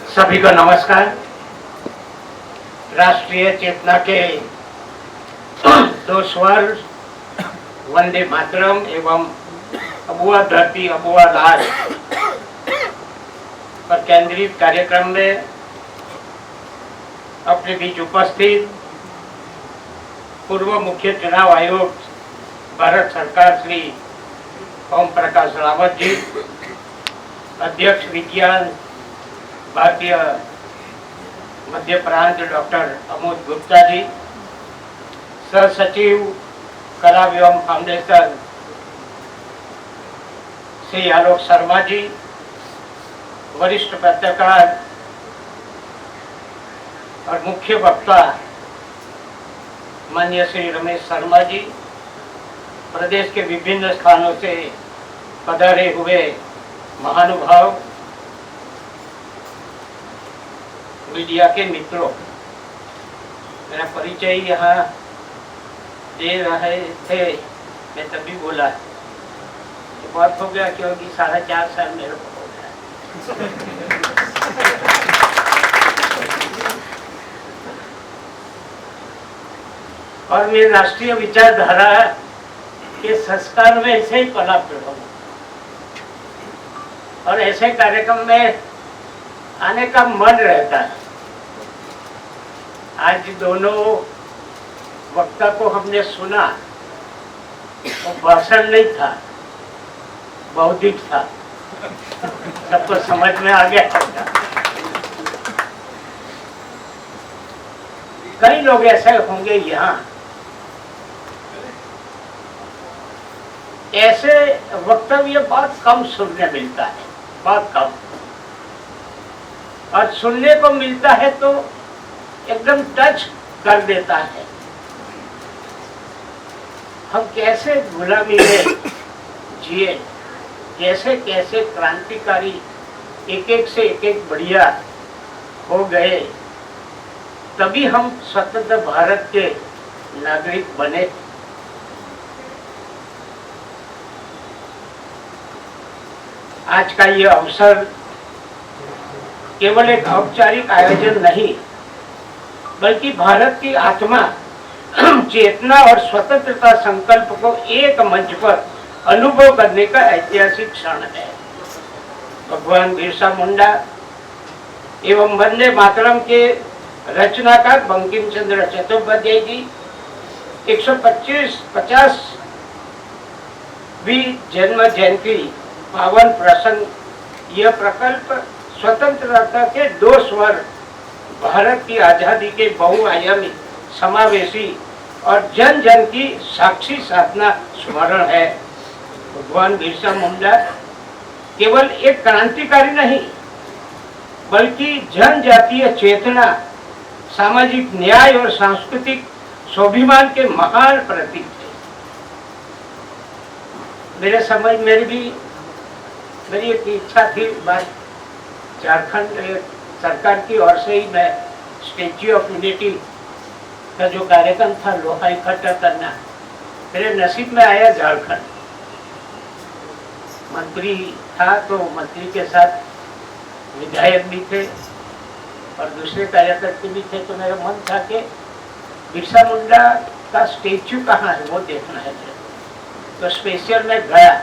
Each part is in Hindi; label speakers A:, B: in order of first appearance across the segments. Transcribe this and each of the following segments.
A: सभी को नमस्कार। राष्ट्रीय चेतना के दो स्वर वंदे मातरम एवं अबुआ धरती अबुआ राज पर केंद्रित कार्यक्रम में अपने बीच उपस्थित पूर्व मुख्य चुनाव आयोग भारत सरकार श्री ओम प्रकाश रावत जी, अध्यक्ष विज्ञान भारतीय मध्य प्रांत डॉक्टर अमोद गुप्ता जी, सह सचिव कला एवं फाउंडेशन श्री आलोक शर्मा जी, वरिष्ठ पत्रकार और मुख्य वक्ता माननीय श्री रमेश शर्मा जी, प्रदेश के विभिन्न स्थानों से पधारे हुए महानुभाव, मीडिया के मित्रों, मेरा परिचय यहाँ दे रहे थे, मैं तभी बोला बहुत हो गया क्योंकि 4.5 साल मेरे को हो गया। और मैं राष्ट्रीय विचारधारा के संस्कार में ऐसे ही पला पड़ा हूँ और ऐसे कार्यक्रम में आने का मन रहता है। आज दोनों वक्ता को हमने सुना, वो भाषण नहीं था, बौद्धिक था, सबको समझ में आ गया होगा। कई लोग ऐसे होंगे यहाँ, ऐसे वक्तव्य बहुत कम सुनने मिलता है, बहुत कम, और सुनने को मिलता है तो एकदम टच कर देता है। हम कैसे गुलामी में जिए, कैसे कैसे क्रांतिकारी एक एक से एक बढ़िया हो गए, तभी हम स्वतंत्र भारत के नागरिक बने। आज का ये अवसर केवल एक औपचारिक आयोजन नहीं, बल्कि भारत की आत्मा, चेतना और स्वतंत्रता संकल्प को एक मंच पर अनुभव करने का ऐतिहासिक क्षण है। भगवान बिरसा मुंडा एवं वंदे मातरम के रचनाकार बंकिम चंद्र चट्टोपाध्याय जी 150वीं जन्म जयंती पावन प्रसंग, यह प्रकल्प स्वतंत्रता के दो स्वर, भारत की आजादी के बहुआयामी, समावेशी और जन जन की साक्षी साधना स्मरण है। भगवान बिरसा मुंडा केवल एक क्रांतिकारी नहीं, बल्कि जनजातीय चेतना, सामाजिक न्याय और सांस्कृतिक स्वाभिमान के महान प्रतीक थे। मेरे समय मेरी एक इच्छा थी, बात झारखंड सरकार की ओर से ही मैं स्टैच्यू ऑफ यूनिटी का जो कार्यक्रम था लोहा इकट्ठा करना, मेरे नसीब में आया झारखंड। मंत्री था तो मंत्री के साथ विधायक भी थे और दूसरे कार्यकर्ता भी थे, तो मेरा मन था कि बिरसा मुंडा का स्टैच्यू कहाँ है वो देखना है। तो स्पेशल में गया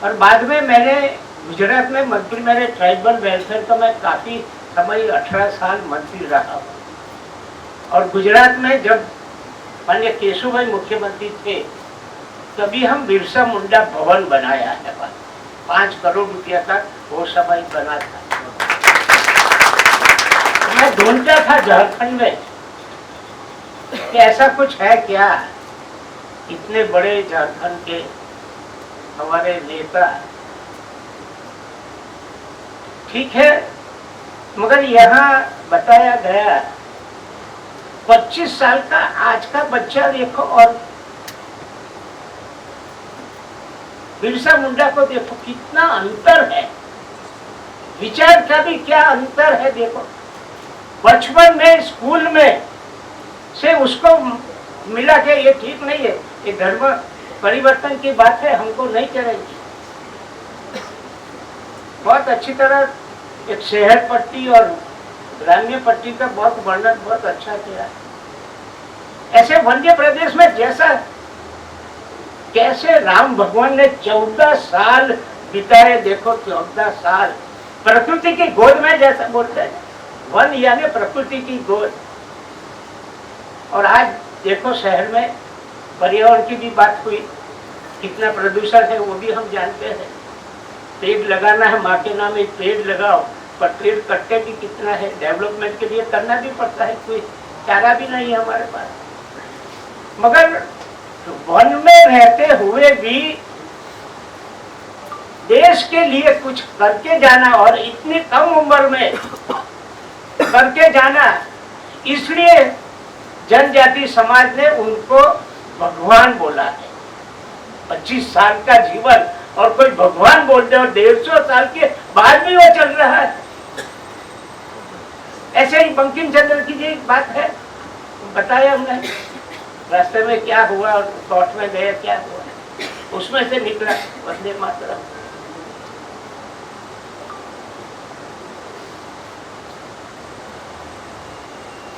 A: और बाद में मैंने गुजरात में मंत्री, मेरे ट्राइबल वेलफेयर का मैं काफी समय 18 साल मंत्री रहा हूँ। और गुजरात में जब माननीय केशुभाई मुख्यमंत्री थे, तभी हम बिरसा मुंडा भवन बनाया है। 5 करोड़ रुपया का वो समय बना था। मैं ढूंढता था झारखंड में कि ऐसा कुछ है क्या, इतने बड़े झारखंड के हमारे नेता, ठीक है, मगर यहाँ बताया गया 25 साल का आज का बच्चा देखो और बिरसा मुंडा को देखो, कितना अंतर है, विचार का भी क्या अंतर है। देखो बचपन में स्कूल में से उसको मिला के ये ठीक नहीं है, ये धर्म परिवर्तन की बात है, हमको नहीं करेगी। बहुत अच्छी तरह एक शहर पट्टी और ग्रामीण पट्टी का बहुत वर्णन बहुत अच्छा किया है। ऐसे मध्य प्रदेश में जैसा कैसे राम भगवान ने 14 साल बिताए, देखो 14 साल प्रकृति की गोद में, जैसा बोलते हैं वन यानी प्रकृति की गोद। और आज देखो शहर में पर्यावरण की भी बात हुई, कितना प्रदूषण है वो भी हम जानते हैं। पेड़ लगाना है, माँ के नाम एक पेड़ लगाओ, पर पेड़ कटते भी कितना है, डेवलपमेंट के लिए करना भी पड़ता है, कोई चारा भी नहीं है हमारे पास। मगर वन में रहते हुए भी देश के लिए कुछ करके जाना, और इतनी कम उम्र में करके जाना, इसलिए जनजाति समाज ने उनको भगवान बोला है। 25 साल का जीवन और कोई भगवान बोलते और 150 साल के बाद भी वो चल रहा है। ऐसे ही बंकिम चंद्र की जी बात है, बताया हमने रास्ते में क्या हुआ और कोर्ट में गए क्या हुआ, उसमें से निकला वंदे मातरम।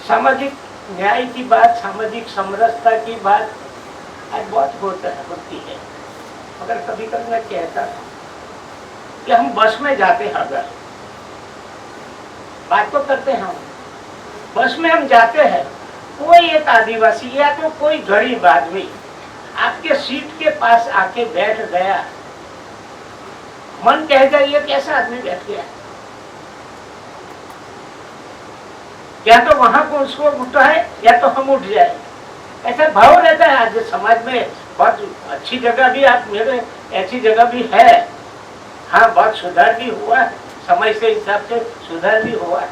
A: सामाजिक न्याय की बात, सामाजिक समरसता की बात आज बहुत होती है। मगर कभी कभी मैं कहता हूँ कि हम बस में जाते हैं, अगर बात तो करते हैं, हम बस में हम जाते हैं, कोई एक आदिवासी या तो कोई गरीब आदमी आपके सीट के पास आके बैठ गया, मन कहेगा ये कैसा आदमी बैठ गया, या तो वहां को उसको उठाए या तो हम उठ जाए, ऐसा भाव रहता है आज समाज में। बहुत अच्छी जगह भी आप मेरे ऐसी जगह भी है, हाँ बहुत सुधार भी हुआ है, समय के हिसाब से सुधार भी हुआ है।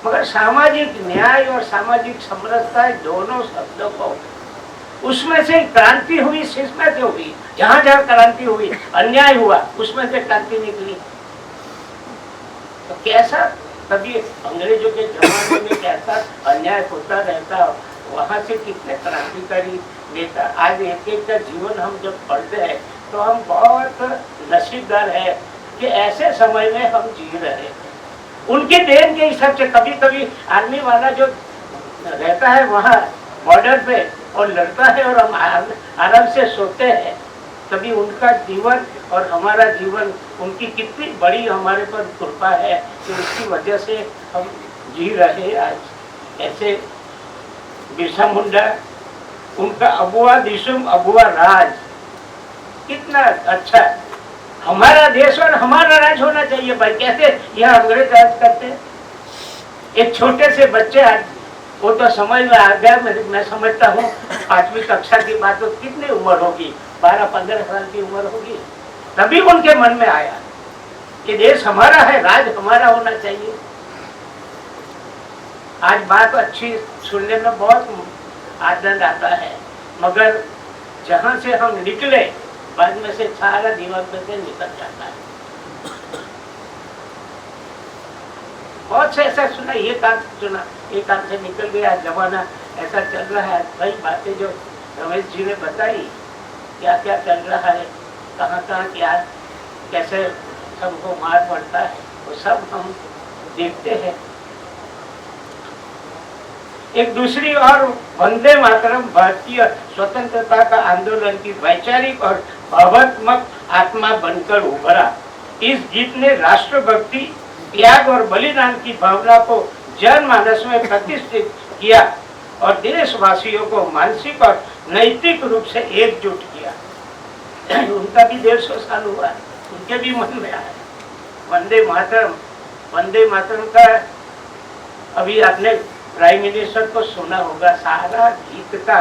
A: मगर सामाजिक न्याय और सामाजिक समरसता दोनों शब्दों को, उसमें से क्रांति हुई, किसमें से हुई, जहां जहां क्रांति हुई, अन्याय हुआ, उसमें से क्रांति निकली। तो कैसा कभी अंग्रेजों के जमाने में कैसा अन्याय होता रहता, वहां से कितने क्रांतिकारी नेता, आज एक एक का जीवन हम जब पढ़ते हैं तो हम बहुत नसीबदार है कि ऐसे समय में हम जी रहे हैं। उनके देन के हिसाब से कभी कभी आर्मी वाला जो रहता है वहाँ बॉर्डर पे और लड़ता है और हम आराम से सोते हैं, कभी उनका जीवन और हमारा जीवन, उनकी कितनी बड़ी हमारे पर कृपा है कि उसकी वजह से हम जी रहे आज। ऐसे बिरसा मुंडा, उनका अबुआ दिशुम अबुआ राज, कितना अच्छा हमारा देश और हमारा राज होना चाहिए भाई। कैसे यह अंग्रेज राज करते हैं, एक छोटे से बच्चे आज वो तो समझ में आ गया। मैं समझता हूँ 5वीं कक्षा की बात, तो कितनी उम्र होगी, 12-15 साल की उम्र होगी, तभी उनके मन में आया कि देश हमारा है, राज हमारा होना चाहिए। आज बात अच्छी सुनने में बहुत आनंद आता है, मगर जहां से हम निकले बाद में से सारा दिमाग में से निकल जाता है। बहुत से ऐसा सुना, ये काम सुना, ये काम से निकल गया, जमाना ऐसा चल रहा है। कई बातें जो रमेश जी ने बताई, क्या क्या चल रहा है, कहाँ कहाँ क्या कैसे सबको मार पड़ता है, वो सब हम देखते हैं। एक दूसरी और वंदे मातरम भारतीय स्वतंत्रता का आंदोलन की वैचारिक और भावात्मक आत्मा बनकर उभरा। इस गीत ने राष्ट्रभक्ति, त्याग और बलिदान की भावना को जनमानस में प्रतिष्ठित किया और देशवासियों को मानसिक और नैतिक रूप से एकजुट किया। उनका भी 150 साल हुआ, उनके भी मन में आया वंदे मातरम। वंदे मातरम का अभी आपने प्राइम मिनिस्टर को सुना होगा, सारा गीत का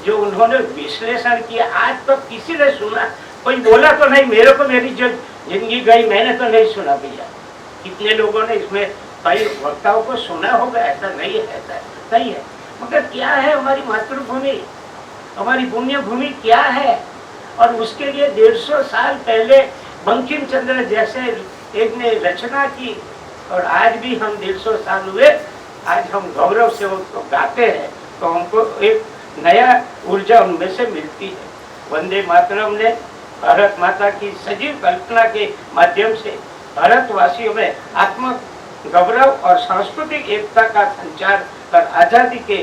A: जो उन्होंने विश्लेषण किया, आज तो किसी ने सुना, कोई बोला तो नहीं, मेरे को मेरी जो जिंदगी गई मैंने तो नहीं सुना भैया। कितने लोगों ने इसमें कई वक्ताओं को सुना होगा, ऐसा नहीं है, ऐसा नहीं है। मगर क्या है हमारी मातृभूमि, हमारी पुण्य भूमि क्या है, और उसके लिए 150 साल पहले बंकिम चंद्र जैसे एक ने रचना की, और आज भी हम 150 साल हुए, आज हम गौरव से उसको गाते हैं, तो हमको एक नया ऊर्जा उनमें से मिलती है। वंदे मातरम ने भारत माता की सजीव कल्पना के माध्यम से भारतवासियों में आत्म गौरव और सांस्कृतिक एकता का संचार कर आजादी के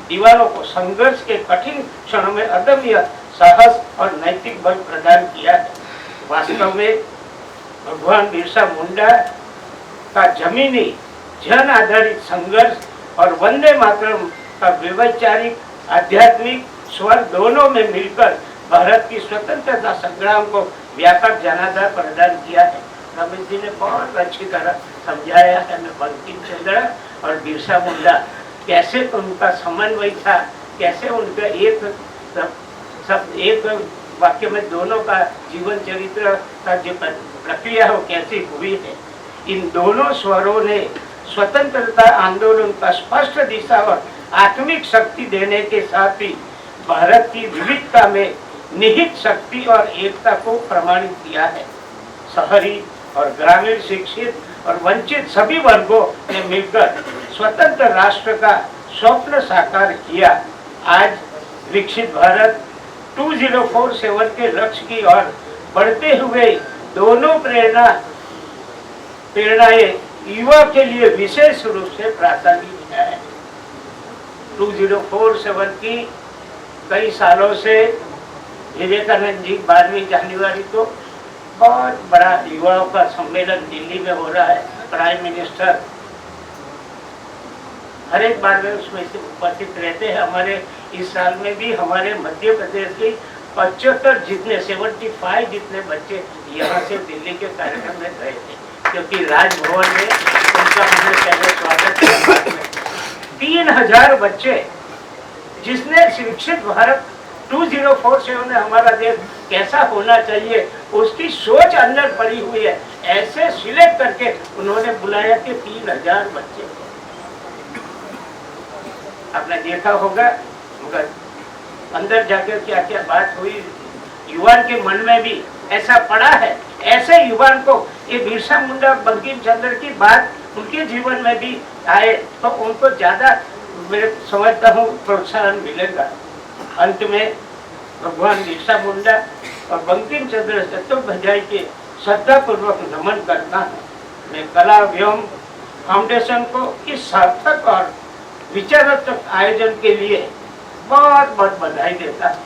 A: दीवारों को संघर्ष के कठिन क्षणों में अदम्य साहस और नैतिक बल प्रदान किया है। वास्तव में भगवान बिरसा मुंडा का जमीनी जन आधारित संघर्ष और वंदे मातरम का वैचारिक आध्यात्मिक स्वर दोनों में मिलकर भारत की स्वतंत्रता संग्राम को व्यापक जनाधार प्रदान किया है। रमेश जी ने बहुत अच्छी तरह समझाया है। मैं बंकिम चंद्र और बिरसा मुंडा कैसे उनका समन्वय था, कैसे उनका एक वाक्य में दोनों का जीवन चरित्र का जो प्रक्रिया हो कैसी हुई है। इन दोनों स्वरों ने स्वतंत्रता आंदोलन का स्पष्ट दिशा और आत्मिक शक्ति देने के साथ ही भारत की विविधता में निहित शक्ति और एकता को प्रमाणित किया है। शहरी और ग्रामीण शिक्षित और वंचित सभी वर्गों ने मिलकर स्वतंत्र राष्ट्र का स्वप्न साकार किया। आज विकसित भारत 2047 के लक्ष्य की ओर बढ़ते हुए दोनों प्रेरणाएं युवा के लिए विशेष रूप से प्रासंगिक है। 2047 की कई सालों से विवेकानंद जी 12वीं जनवरी को बहुत बड़ा युवाओं का सम्मेलन दिल्ली में हो रहा है। प्राइम मिनिस्टर हर एक बार में उसमें से उपस्थित रहते हैं। हमारे इस साल में भी हमारे मध्य प्रदेश की 75 जितने बच्चे यहाँ से दिल्ली के कार्यक्रम में गए थे, क्योंकि राजभवन में उनका हमने पहले स्वागत किया। 3000 बच्चे, जिसने शिक्षित भारत 2047 में हमारा देश कैसा होना चाहिए उसकी सोच अंदर पड़ी हुई है। ऐसे सिलेक्ट करके उन्होंने बुलाया कि 3000 बच्चे। आपने देखा होगा मगर अंदर जाकर क्या क्या बात हुई, युवान के मन में भी ऐसा पड़ा है। ऐसे युवान को ये बिरसा मुंडा बंकिम चंद्र की बात उनके जीवन में भी आए तो उनको ज्यादा मैं समझता हूँ प्रोत्साहन मिलेगा। अंत में भगवान बिरसा मुंडा और बंकिम चंद्र चट्टोपाध्याय के श्रद्धा पूर्वक नमन करता हूँ। मैं कला एवं फाउंडेशन को इस सार्थक और विचारात्मक आयोजन के लिए बहुत बहुत बधाई देता हूँ।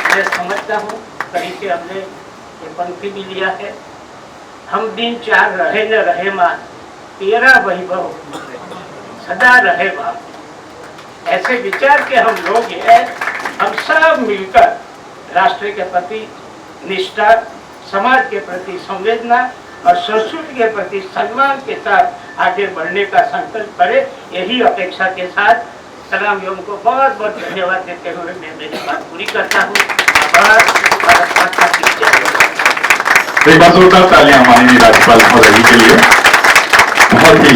A: मैं समझता हूँ कहीं से हमने ये पंक्ति भी लिया है, हम दिन चार रहे न रहे मान, तेरा वैभव सदा रहे बाप। ऐसे विचार के हम लोग हैं। हम सब मिलकर राष्ट्र के प्रति निष्ठा, समाज के प्रति संवेदना और संस्कृति के प्रति सम्मान के साथ आगे बढ़ने का संकल्प करें। यही अपेक्षा के साथ सलाम एवं को बहुत बहुत धन्यवाद देते हुए मैं मेरी बात पूरी करता हूँ। आभार। भारत माता की जय।
B: एक बार जोरदार तालियां माननीय राज्यपाल महोदय जी के लिए। बहुत ही